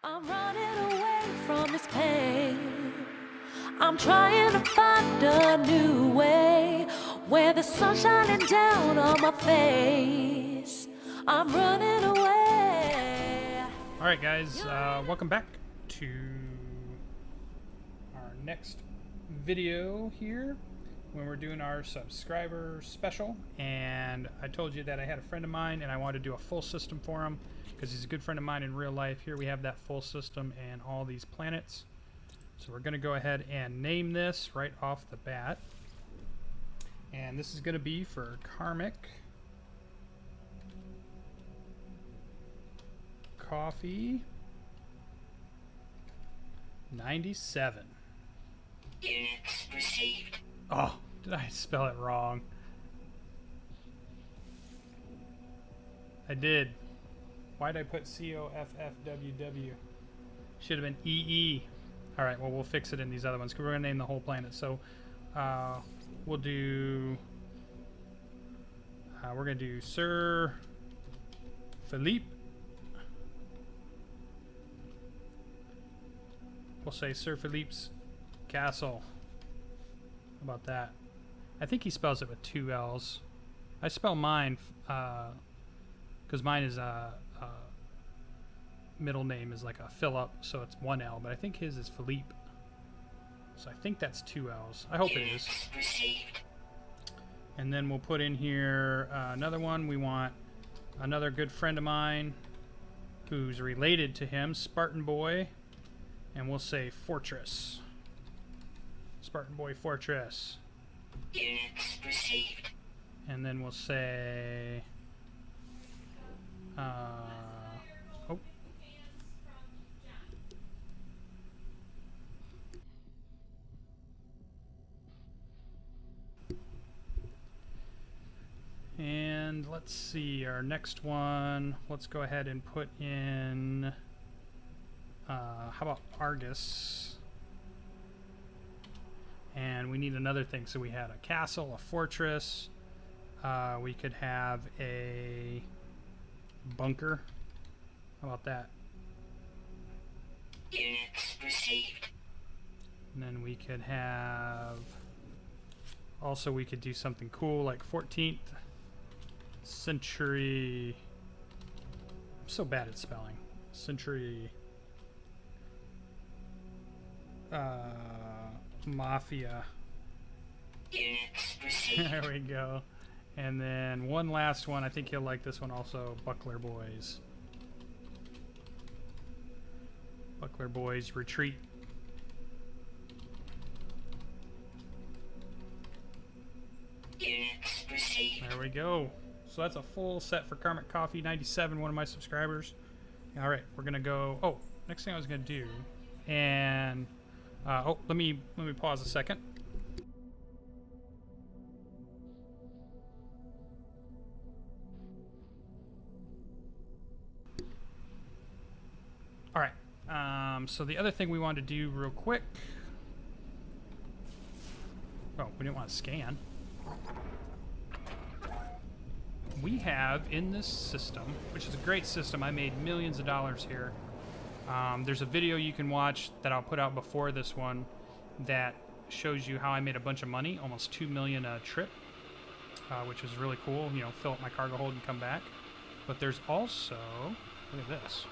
I'm running away from this pain. I'm trying to find a new way where the sun's shining down on my face. I'm running away. All right, guys, welcome back to our next video here when we're doing our subscriber special. And I told you that I had a friend of mine and I wanted to do a full system for him because he's a good friend of mine in real life. Here we have that full system and all these planets. So we're going to go ahead and name this right off the bat. And this is going to be for Karmic Coffee 97. Units received. Oh, did I spell it wrong? I did. Why did I put COFFWW? Should have been EE. All right, well, we'll fix it in these other ones because we're going to name the whole planet. So we'll do, we're going to do Sir Philippe. We'll say Sir Philippe's Castle. How about that? I think he spells it with 2 L's. I spell mine because mine is middle name is like a Philip, so it's 1 L, but I think his is Philippe. So I think that's 2 L's. I hope it is. And then we'll put in here another one. We want another good friend of mine who's related to him, Spartan Boy. And we'll say Fortress. Spartan Boy Fortress. Units received. And then we'll say oh. And let's see, our next one, let's go ahead and put in how about Argus? And we need another thing. So we had a castle, a fortress. We could have a bunker. How about that? Units received. And then we could have... Also, we could do something cool like 14th century... I'm so bad at spelling. Century... Mafia. Units received. There we go. And then one last one. I think you'll like this one also. Buckler Boys. Buckler Boys Retreat. Units received. There we go. So that's a full set for Karmic Coffee 97, one of my subscribers. All right, we're gonna go. Oh, next thing I was gonna do, and oh, let me pause a second. All right. So the other thing we wanted to do real quick. Oh, we didn't want to scan. We have in this system, which is a great system. I made millions of dollars here. There's a video you can watch that I'll put out before this one that shows you how I made a bunch of money, almost 2 million a trip, which was really cool. You know, fill up my cargo hold and come back. But there's also, look at this.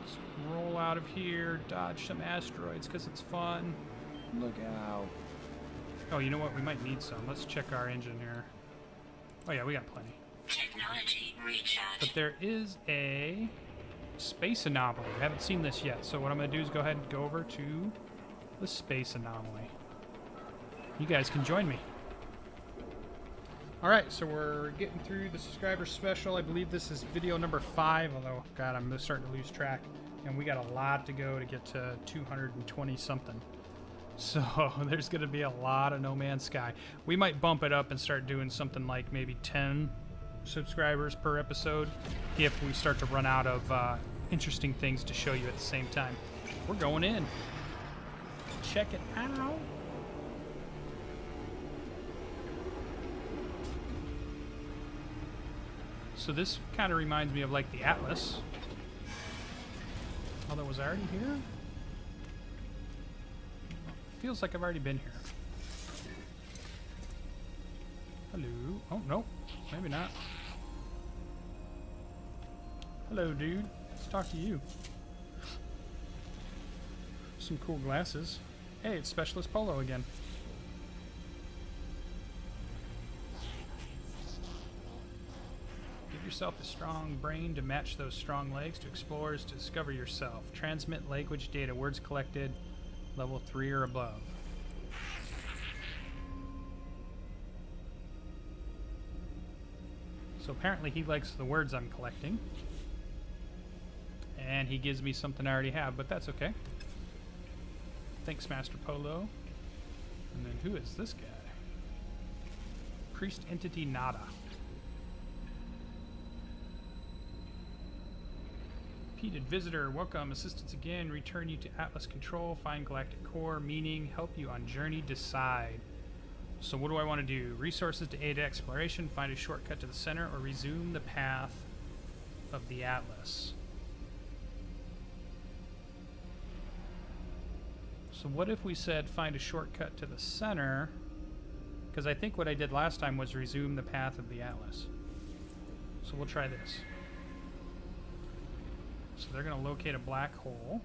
Let's roll out of here, dodge some asteroids because it's fun. Look out. Oh, you know what? We might need some. Let's check our engine here. Oh yeah, we got plenty. Technology recharge. But there is a space anomaly. We haven't seen this yet. So what I'm going to do is go ahead and go over to the space anomaly. You guys can join me. Alright, so we're getting through the subscriber special. I believe this is video number 5, although, God, I'm starting to lose track. And we got a lot to go to get to 220 something. So there's going to be a lot of No Man's Sky. We might bump it up and start doing something like maybe 10 subscribers per episode if we start to run out of interesting things to show you at the same time. We're going in. Check it out. So this kind of reminds me of like the Atlas. Although, was I already here? Feels like I've already been here. Hello. Oh, no. Maybe not. Hello, dude. Let's talk to you. Some cool glasses. Hey, it's Specialist Polo again. Give yourself a strong brain to match those strong legs to explorers to discover yourself. Transmit language data, words collected, level 3 or above. So apparently he likes the words I'm collecting. And he gives me something I already have, but that's okay. Thanks, Master Polo. And then who is this guy? Priest Entity Nada. Repeated visitor, welcome. Assistance again. Return you to Atlas Control. Find Galactic Core. Meaning, help you on journey. Decide. So what do I want to do? Resources to aid exploration. Find a shortcut to the center, or resume the path of the Atlas. So what if we said find a shortcut to the center? Because I think what I did last time was resume the path of the Atlas. So we'll try this. So they're going to locate a black hole.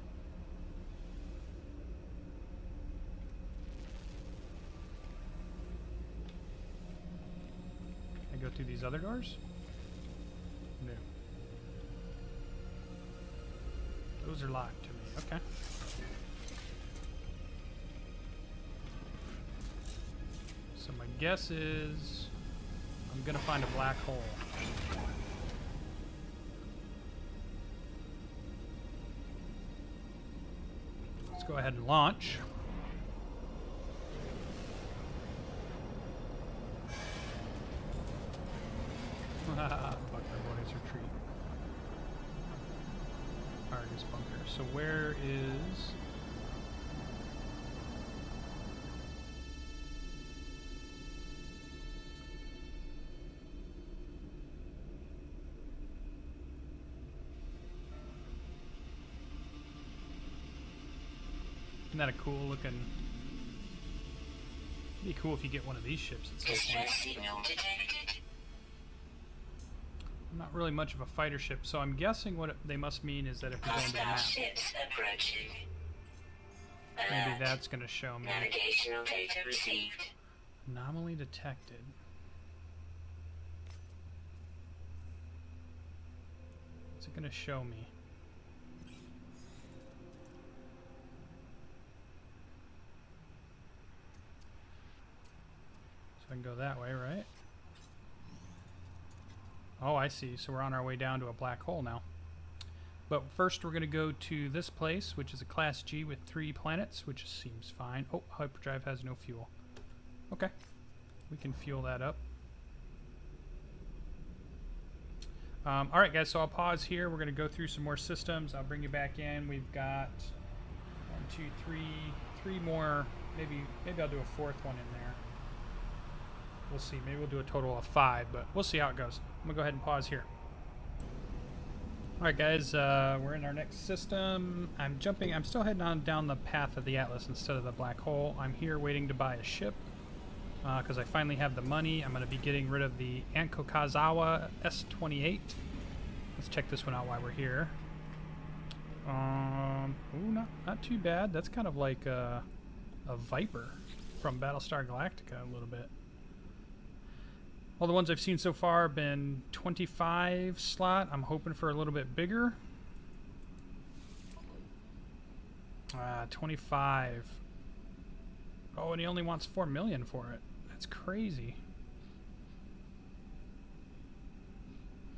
Can I go through these other doors? No. Those are locked to me. Okay. So my guess is I'm going to find a black hole. Let's go ahead and launch. Bunker boys retreat. Argus bunker. So where is... Isn't that a cool looking... It'd be cool if you get one of these ships at some point. Distress signal detected. I'm not really much of a fighter ship, so I'm guessing what they must mean is that if we go into the map, Hostile ships approaching. maybe Alert. that's going to show me. Navigational data received. Anomaly detected. What's it going to show me? So I can go that way, right? Oh, I see. So we're on our way down to a black hole now. But first we're going to go to this place, which is a Class G with 3 planets, which seems fine. Oh, hyperdrive has no fuel. Okay. We can fuel that up. Alright guys, so I'll pause here. We're going to go through some more systems. I'll bring you back in. We've got 1, 2, 3 more. Maybe I'll do a 4th one in there. We'll see. Maybe we'll do a total of 5, but we'll see how it goes. I'm going to go ahead and pause here. Alright guys, we're in our next system. I'm still heading on down the path of the Atlas instead of the black hole. I'm here waiting to buy a ship because I finally have the money. I'm going to be getting rid of the Ankokazawa S-28. Let's check this one out while we're here. Ooh, not too bad. That's kind of like a Viper from Battlestar Galactica a little bit. All the ones I've seen so far have been 25 slot. I'm hoping for a little bit bigger. 25. Oh, and he only wants 4 million for it. That's crazy.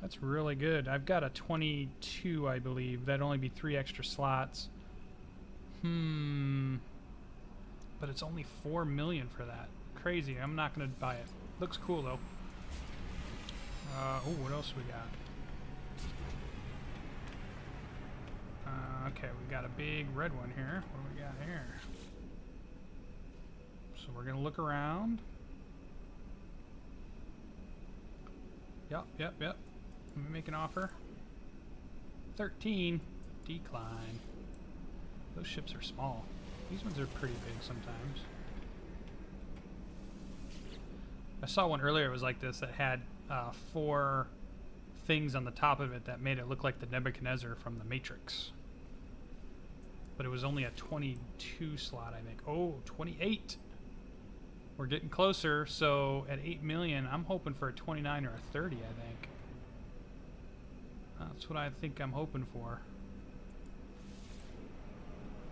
That's really good. I've got a 22, I believe. That'd only be 3 extra slots. But it's only 4 million for that. Crazy. I'm not going to buy it. Looks cool, though. Oh, what else we got? Okay, we got a big red one here. What do we got here? So we're gonna look around. Yep. Let me make an offer. 13. Decline. Those ships are small. These ones are pretty big sometimes. I saw one earlier, it was like this, that had 4 things on the top of it that made it look like the Nebuchadnezzar from the Matrix. But it was only a 22 slot, I think. Oh, 28! We're getting closer, so at 8 million, I'm hoping for a 29 or a 30, I think. That's what I think I'm hoping for.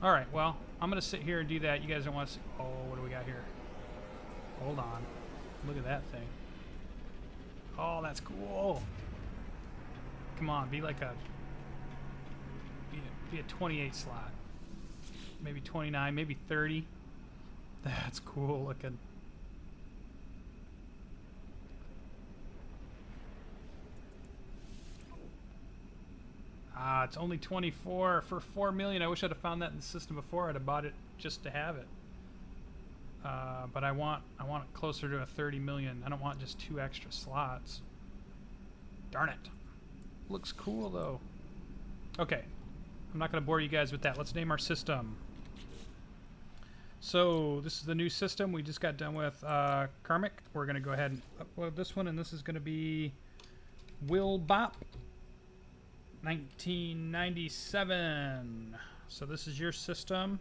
Alright, well, I'm going to sit here and do that. You guys don't want to see... Oh, what do we got here? Hold on. Look at that thing. Oh, that's cool. Come on, be like a... Be a 28 slot. Maybe 29, maybe 30. That's cool looking. Ah, it's only 24 for 4 million. I wish I'd have found that in the system before. I'd have bought it just to have it. But I want it closer to a 30 million. I don't want just 2 extra slots. Darn it. Looks cool though. Okay. I'm not going to bore you guys with that. Let's name our system. So this is the new system we just got done with Karmic. We're going to go ahead and upload this one, and this is going to be Will Bop 1997. So this is your system,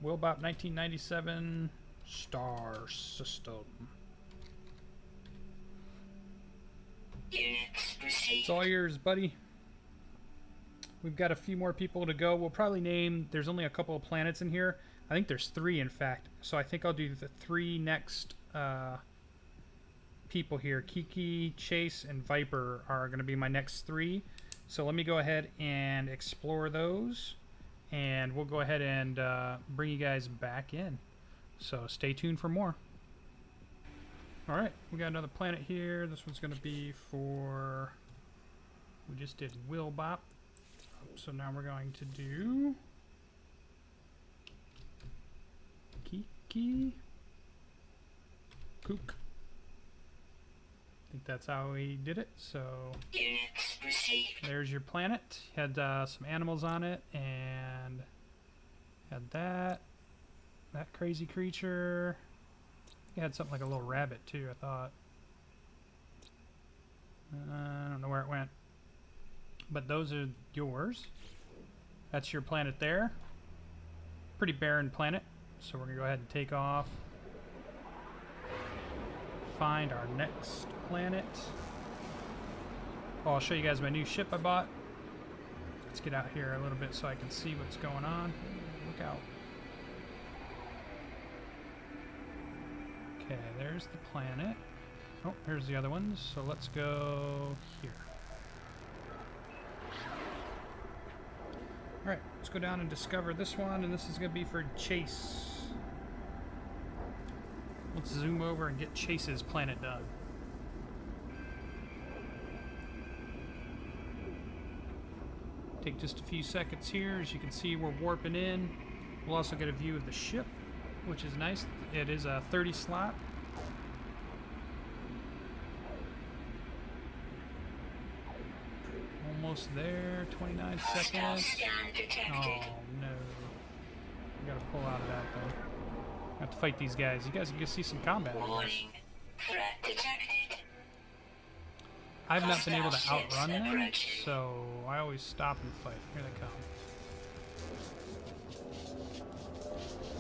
Will Bop 1997 Star System. Units received. It's all yours, buddy. We've got a few more people to go. We'll probably name, there's only a couple of planets in here. I think there's 3 in fact. So I think I'll do the 3 next people here. Kiki, Chase, and Viper are going to be my next 3. So let me go ahead and explore those. And we'll go ahead and bring you guys back in. So stay tuned for more. Alright, we got another planet here. This one's going to be for... We just did Will Bop. So now we're going to do... Kikicooc. I think that's how we did it. So Units received. there's your planet. Had some animals on it, and had that crazy creature. It had something like a little rabbit too, I thought. I don't know where it went. But those are yours. That's your planet there. Pretty barren planet. So we're going to go ahead and take off. Find our next planet. Oh, I'll show you guys my new ship I bought. Let's get out here a little bit so I can see what's going on. Look out. Okay, there's the planet. Oh, here's the other ones. So let's go here. Alright, let's go down and discover this one, and this is going to be for Chase. Let's zoom over and get Chase's planet done. Take just a few seconds here. As you can see, we're warping in. We'll also get a view of the ship, which is nice. It is a 30 slot. Almost there, 29 Hostile seconds. scan detected. Oh no. We gotta pull out of that though. Have to fight these guys. You guys can see some combat. Warning. Threat detected. I've not been able to Hostile ships outrun them, approaching. so I always stop and fight. Here they come.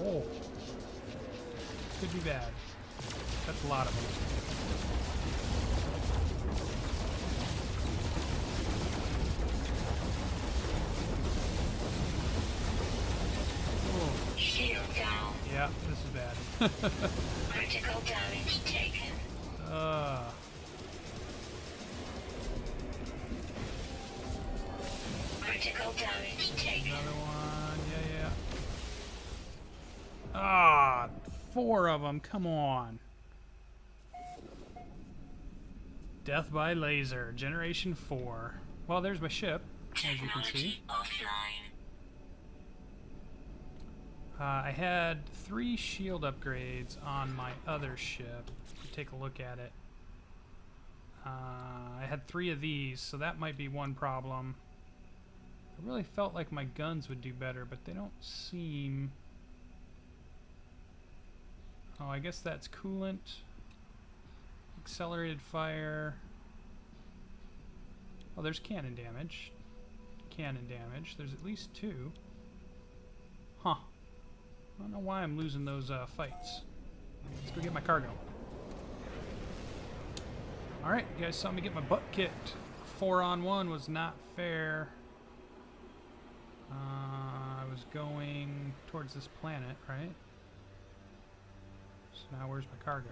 Oh. Could be bad. That's a lot of them. Shield down. Yeah, this is bad. Critical damage taken. Critical damage taken. Another one. Yeah. Ah, 4 of them. Come on. Death by laser, generation 4. Well, there's my ship, as you can see. Technology offline. I had 3 shield upgrades on my other ship. If you take a look at it. I had 3 of these, so that might be one problem. I really felt like my guns would do better, but they don't seem... Oh, I guess that's coolant. Accelerated fire. Oh, there's cannon damage. Cannon damage. There's at least 2. Huh. I don't know why I'm losing those fights. Let's go get my cargo. Alright, you guys saw me get my butt kicked. 4-on-1 was not fair. I was going towards this planet, right? So now where's my cargo?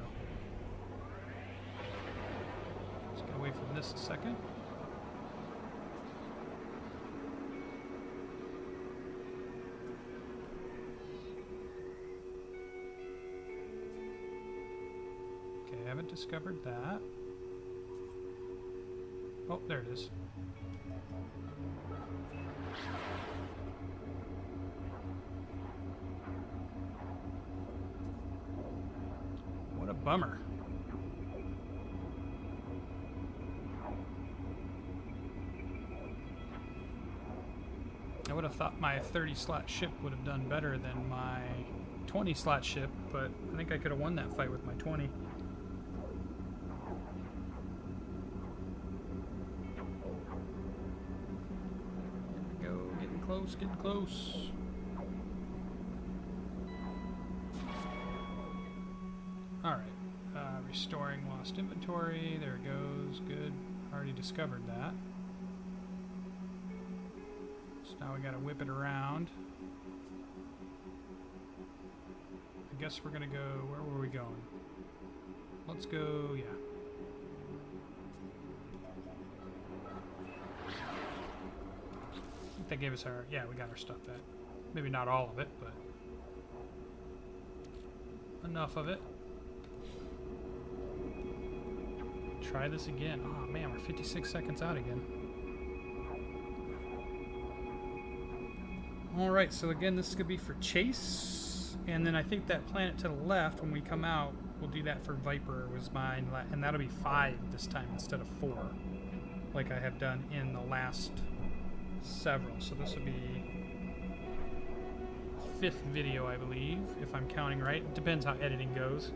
Let's get away from this a second. Okay, I haven't discovered that. Oh, there it is. What a bummer. I would have thought my 30-slot ship would have done better than my 20-slot ship, but I think I could have won that fight with my 20. Getting close. Alright. Restoring lost inventory. There it goes. Good. Already discovered that. So now we gotta whip it around. I guess we're gonna go... Where were we going? Let's go... Yeah. That gave us our... Yeah, we got our stuff back. Maybe not all of it, but... enough of it. Try this again. Oh man, we're 56 seconds out again. Alright, so again, this is going to be for Chase. And then I think that planet to the left, when we come out, we'll do that for Viper, was mine. And that'll be 5 this time instead of 4. Like I have done in the last... several. So this will be 5th video, I believe, if I'm counting right. It depends how editing goes.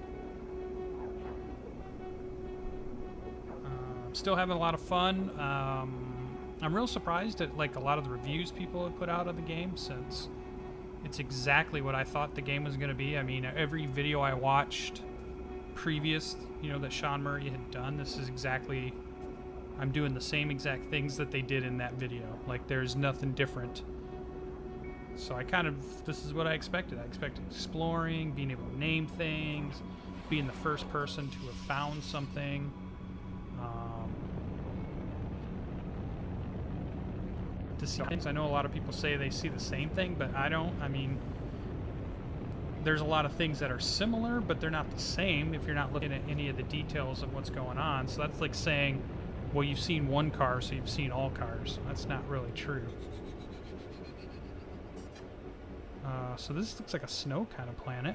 I'm still having a lot of fun. I'm real surprised at like a lot of the reviews people have put out of the game, since it's exactly what I thought the game was going to be. I mean, every video I watched previous, you know, that Sean Murray had done, this is exactly... I'm doing the same exact things that they did in that video. Like, there's nothing different. So I kind of, this is what I expected. I expected exploring, being able to name things, being the first person to have found something. To see things. I know a lot of people say they see the same thing, but I don't. I mean, there's a lot of things that are similar, but they're not the same if you're not looking at any of the details of what's going on. So that's like saying, well, you've seen one car, so you've seen all cars. That's not really true. So this looks like a snow kind of planet.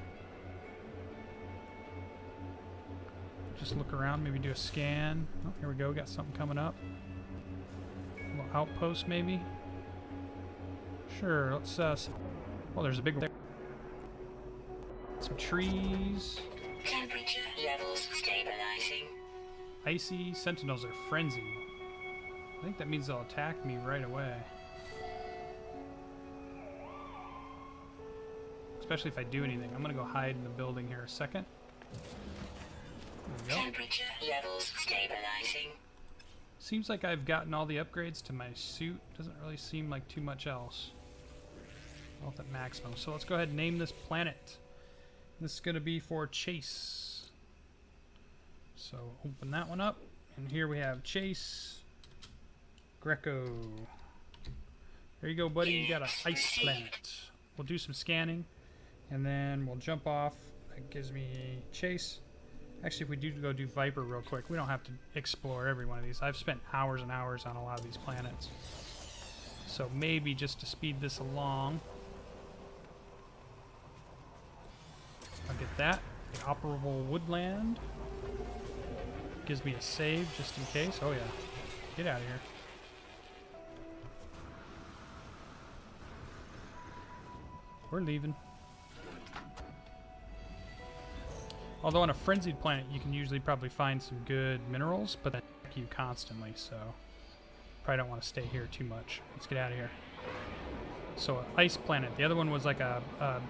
Just look around, maybe do a scan. Oh, here we go, got something coming up. A little outpost, maybe? Sure, let's, well, there's a big one there. Some trees. Temperature levels stabilizing. Icy sentinels are frenzied. I think that means they'll attack me right away. Especially if I do anything. I'm gonna go hide in the building here a second. There we go. Temperature levels stabilizing. Seems like I've gotten all the upgrades to my suit. Doesn't really seem like too much else. Health at maximum. So let's go ahead and name this planet. This is gonna be for Chase. So open that one up, and here we have Chase, Greco. There you go, buddy. You got an ice planet. We'll do some scanning, and then we'll jump off. That gives me Chase. Actually, if we do go do Viper real quick, we don't have to explore every one of these. I've spent hours and hours on a lot of these planets. So maybe just to speed this along, I'll get that. The operable woodland. Gives me a save just in case. Oh yeah. Get out of here. We're leaving. Although on a frenzied planet, you can usually probably find some good minerals, but they attack you constantly, so probably don't want to stay here too much. Let's get out of here. So an ice planet. The other one was like a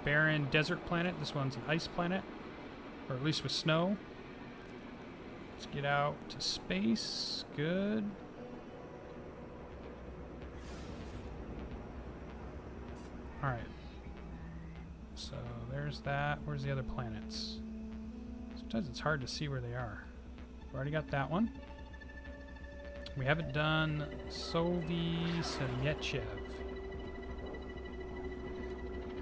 barren desert planet. This one's an ice planet, or at least with snow. Let's get out to space. Good. All right. So there's that. Where's the other planets? Sometimes it's hard to see where they are. We've already got that one. We haven't done Sovyetchev.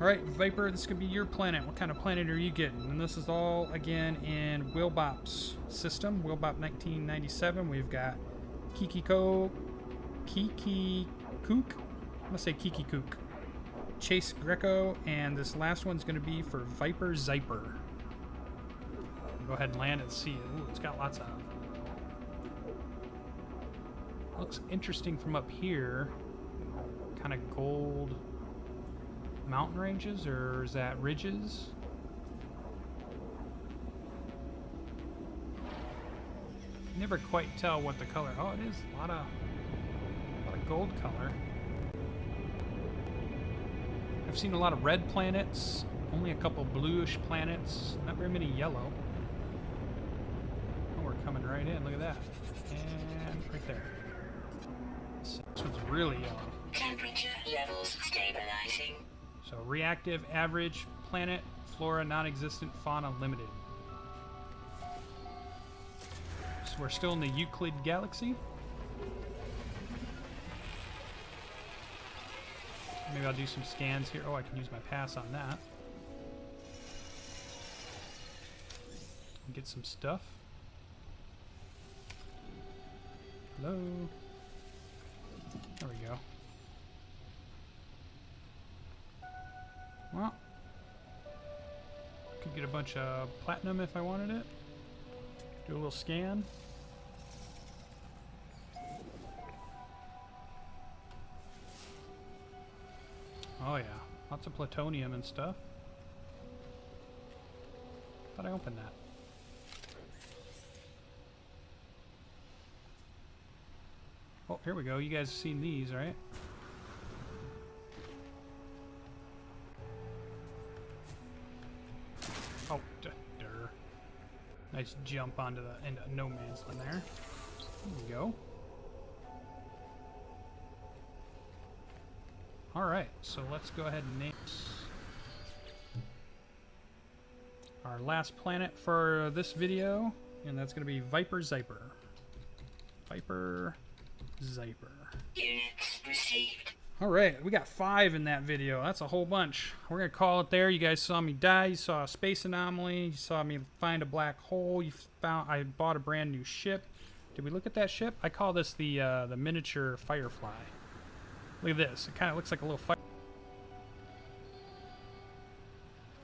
Alright, Viper, this could be your planet. What kind of planet are you getting? And this is all, again, in Wilbop's system. Wilbop 1997. We've got kikicooc. I'm going to say kikicooc. Chase Greco, and this last one's going to be for Viper Zyper. Go ahead and land and see. Ooh, it's got lots of... Looks interesting from up here. Kind of gold mountain ranges, or is that ridges? Never quite tell what the color. Oh, it is a lot of gold color. I've seen a lot of red planets, only a couple bluish planets, not very many yellow. Oh, we're coming right in. Look at that. And right there. So this one's really yellow. Temperature levels stabilizing. So reactive, average, planet, flora, non-existent, fauna, limited. So we're still in the Euclid galaxy. Maybe I'll do some scans here. Oh, I can use my pass on that. Get some stuff. Hello. There we go. Well, could get a bunch of platinum if I wanted it. Do a little scan. Oh yeah, lots of plutonium and stuff. Thought I opened that. Oh, here we go. You guys have seen these, right? Oh, durr. Nice jump onto the into no man's land there. There we go. Alright, so let's go ahead and name our last planet for this video, and that's going to be Viper Zyper. Viper Zyper. Units received. Alright, we got 5 in that video. That's a whole bunch. We're going to call it there. You guys saw me die. You saw a space anomaly. You saw me find a black hole. You found I bought a brand new ship. Did we look at that ship? I call this the miniature Firefly. Look at this. It kind of looks like a little fire.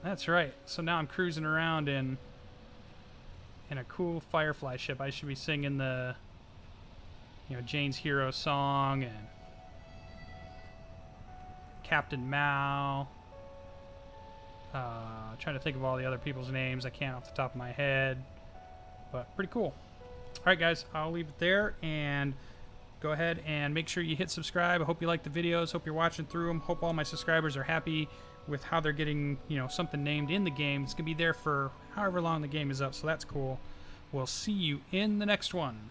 That's right. So now I'm cruising around in a cool Firefly ship. I should be singing the, Jane's Hero song and Captain Mao. Trying to think of all the other people's names. I can't off the top of my head. But pretty cool. All right, guys. I'll leave it there and go ahead and make sure you hit subscribe. I hope you like the videos. Hope you're watching through them. Hope all my subscribers are happy with how they're getting, something named in the game. It's going to be there for however long the game is up, so that's cool. We'll see you in the next one.